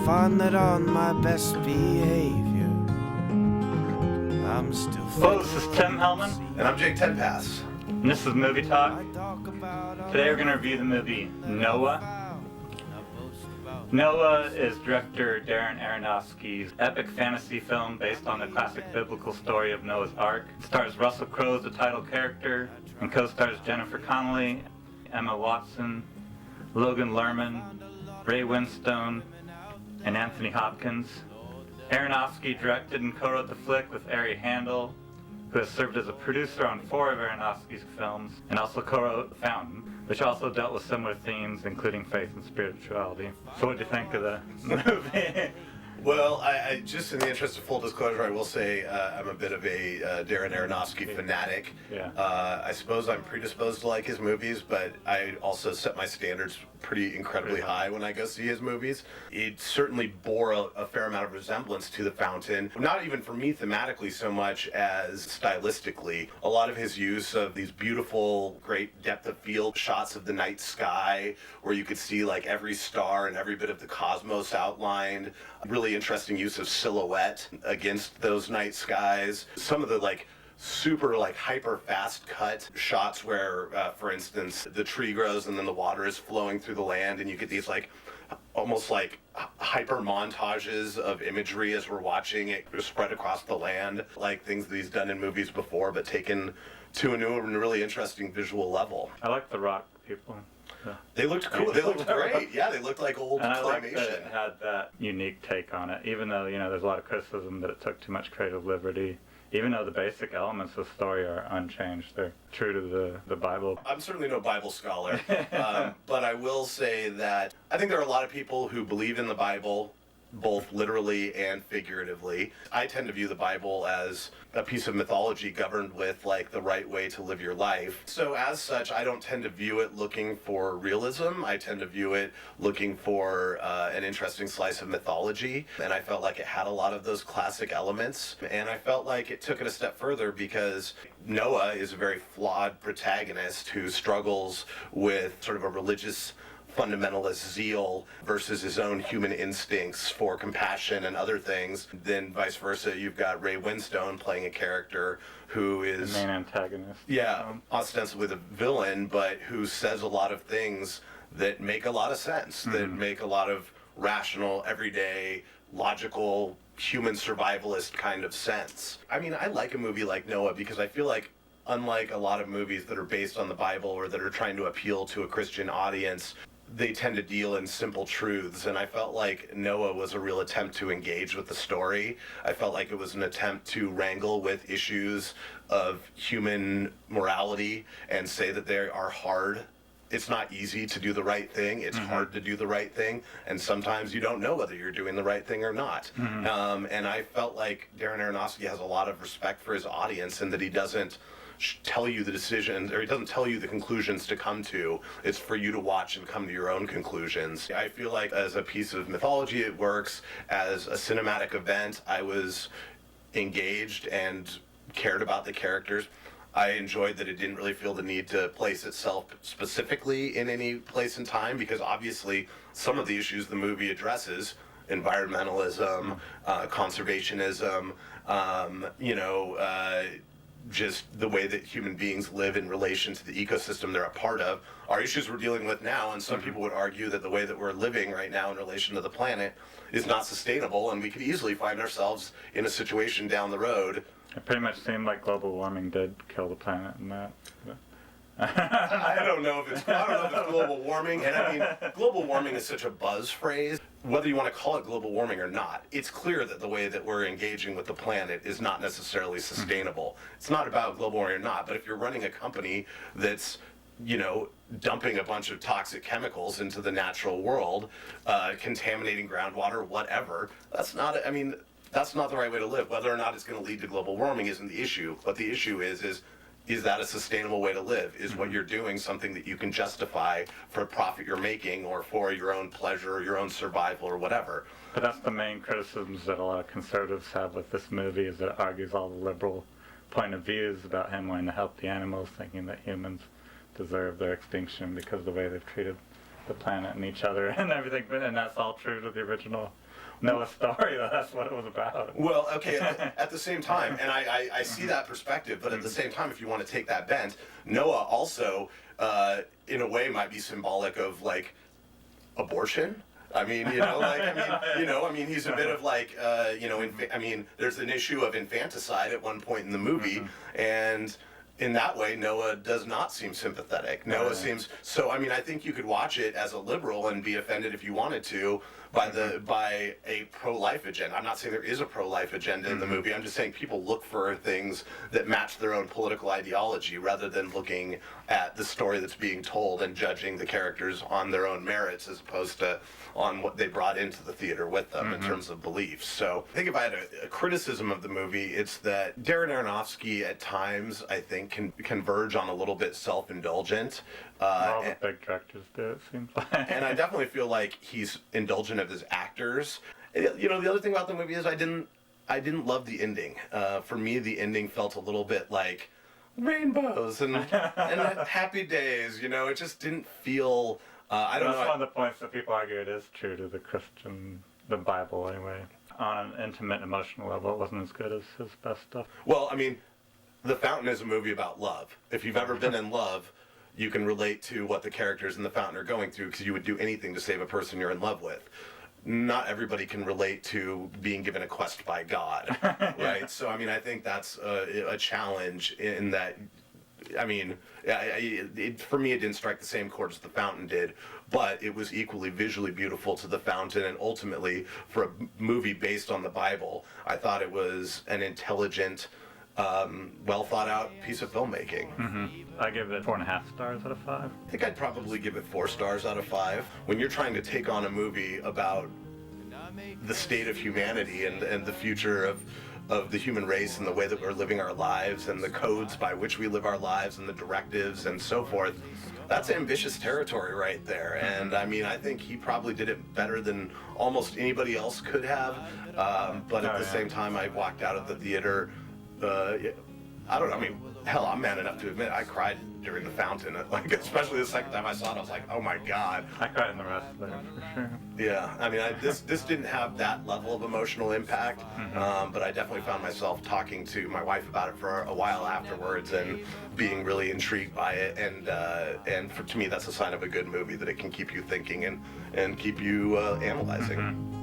find that on my best behavior, I'm still. Hello, this is Tim Hellman. And I'm Jake Tedpass. And this is Movie Talk. Today we're going to review the movie Noah. Noah is director Darren Aronofsky's epic fantasy film based on the classic biblical story of Noah's Ark. It stars Russell Crowe as the title character and co-stars Jennifer Connelly, Emma Watson, Logan Lerman, Ray Winstone, and Anthony Hopkins. Aronofsky directed and co-wrote the flick with Ari Handel, who has served as a producer on 4 of Aronofsky's films, and also co-wrote The Fountain, which also dealt with similar themes, including faith and spirituality. So what do you think of the movie? Well, I just in the interest of full disclosure, I will say I'm a bit of a Darren Aronofsky fanatic. Yeah. I suppose I'm predisposed to like his movies, but I also set my standards pretty incredibly high when I go see his movies. It certainly bore a fair amount of resemblance to The Fountain, not even for me thematically so much as stylistically. A lot of his use of these beautiful, great depth of field shots of the night sky, where you could see like every star and every bit of the cosmos outlined. Really interesting use of silhouette against those night skies. Some of the super hyper fast cut shots where, for instance, the tree grows and then the water is flowing through the land, and you get these almost hyper montages of imagery as we're watching it spread across the land, like things that he's done in movies before, but taken to a new and really interesting visual level. I like the rock people. Yeah. They looked cool. They looked great. Yeah, they looked like old and claymation. I like that it had that unique take on it, even though, there's a lot of criticism that it took too much creative liberty. Even though the basic elements of the story are unchanged, they're true to the Bible. I'm certainly no Bible scholar, but I will say that I think there are a lot of people who believe in the Bible, both literally and figuratively. I tend to view the Bible as a piece of mythology governed with the right way to live your life. So as such, I don't tend to view it looking for realism. I tend to view it looking for an interesting slice of mythology. And I felt like it had a lot of those classic elements. And I felt like it took it a step further because Noah is a very flawed protagonist who struggles with sort of a religious fundamentalist zeal versus his own human instincts for compassion and other things. Then vice versa, you've got Ray Winstone playing a character who is the main antagonist. Yeah, ostensibly the villain, but who says a lot of things that make a lot of sense, that make a lot of rational, everyday, logical, human survivalist kind of sense. I mean, I like a movie like Noah because I feel like, unlike a lot of movies that are based on the Bible or that are trying to appeal to a Christian audience, they tend to deal in simple truths, and I felt like Noah was a real attempt to engage with the story. I felt like it was an attempt to wrangle with issues of human morality and say that they are hard. It's not easy to do the right thing. It's hard to do the right thing, and sometimes you don't know whether you're doing the right thing or not. And I felt like Darren Aronofsky has a lot of respect for his audience, and that he doesn't tell you the decisions, or he doesn't tell you the conclusions to come to. It's for you to watch and come to your own conclusions. I feel like as a piece of mythology it works. As a cinematic event, I was engaged and cared about the characters. I enjoyed that it didn't really feel the need to place itself specifically in any place and time, because obviously some of the issues the movie addresses, environmentalism, conservationism, just the way that human beings live in relation to the ecosystem they're a part of, are issues we're dealing with now, and some people would argue that the way that we're living right now in relation to the planet is not sustainable, and we could easily find ourselves in a situation down the road. It pretty much seemed like global warming did kill the planet and that. I don't know if it's global warming, and I mean, global warming is such a buzz phrase. Whether you want to call it global warming or not, it's clear that the way that we're engaging with the planet is not necessarily sustainable. It's not about global warming or not, but if you're running a company that's, dumping a bunch of toxic chemicals into the natural world, contaminating groundwater, whatever, that's not the right way to live. Whether or not it's going to lead to global warming isn't the issue. But the issue is that a sustainable way to live? Is what you're doing something that you can justify for a profit you're making, or for your own pleasure, or your own survival, or whatever? But that's the main criticisms that a lot of conservatives have with this movie, is that it argues all the liberal point of views about him wanting to help the animals, thinking that humans deserve their extinction because of the way they've treated the planet and each other and everything. And that's all true to the original Noah's story. That's what it was about. Well, okay, at the same time, and I see that perspective, but at the same time, if you want to take that bent, Noah also, in a way, might be symbolic of, like, abortion. I mean, he's a bit of like, there's an issue of infanticide at one point in the movie, and in that way, Noah does not seem sympathetic. Noah seems, so, I mean, I think you could watch it as a liberal and be offended if you wanted to by a pro-life agenda. I'm not saying there is a pro-life agenda in the movie. I'm just saying people look for things that match their own political ideology rather than looking at the story that's being told and judging the characters on their own merits as opposed to on what they brought into the theater with them in terms of beliefs. So I think if I had a criticism of the movie, it's that Darren Aronofsky at times, I think, can converge on a little bit self-indulgent. All the big directors do, it seems like. And I definitely feel like he's indulgent of his actors. You know, the other thing about the movie is I didn't love the ending. For me, the ending felt a little bit like rainbows and happy days. You know, it just didn't feel. I don't know. That's one of the points that people argue it is true to the Bible anyway. On an intimate, emotional level, it wasn't as good as his best stuff. Well, I mean, The Fountain is a movie about love. If you've ever been in love, you can relate to what the characters in The Fountain are going through because you would do anything to save a person you're in love with. Not everybody can relate to being given a quest by God, right? So, I mean, I think that's a challenge in that. I mean, for me, it didn't strike the same chord as The Fountain did, but it was equally visually beautiful to The Fountain, and ultimately, for a movie based on the Bible, I thought it was an intelligent, well thought out piece of filmmaking. I give it 4.5 stars out of 5. I think I'd probably give it 4 stars out of 5. When you're trying to take on a movie about the state of humanity and the future of the human race and the way that we're living our lives and the codes by which we live our lives and the directives and so forth, that's ambitious territory right there. And I mean, I think he probably did it better than almost anybody else could have. But at the same time, I walked out of the theater. I don't know. I mean, hell, I'm man enough to admit I cried during The Fountain. Like, especially the second time I saw it, I was like, oh my God. I cried in the rest there for sure. Yeah, I mean, this didn't have that level of emotional impact, but I definitely found myself talking to my wife about it for a while afterwards and being really intrigued by it. And to me, that's a sign of a good movie, that it can keep you thinking and keep you analyzing.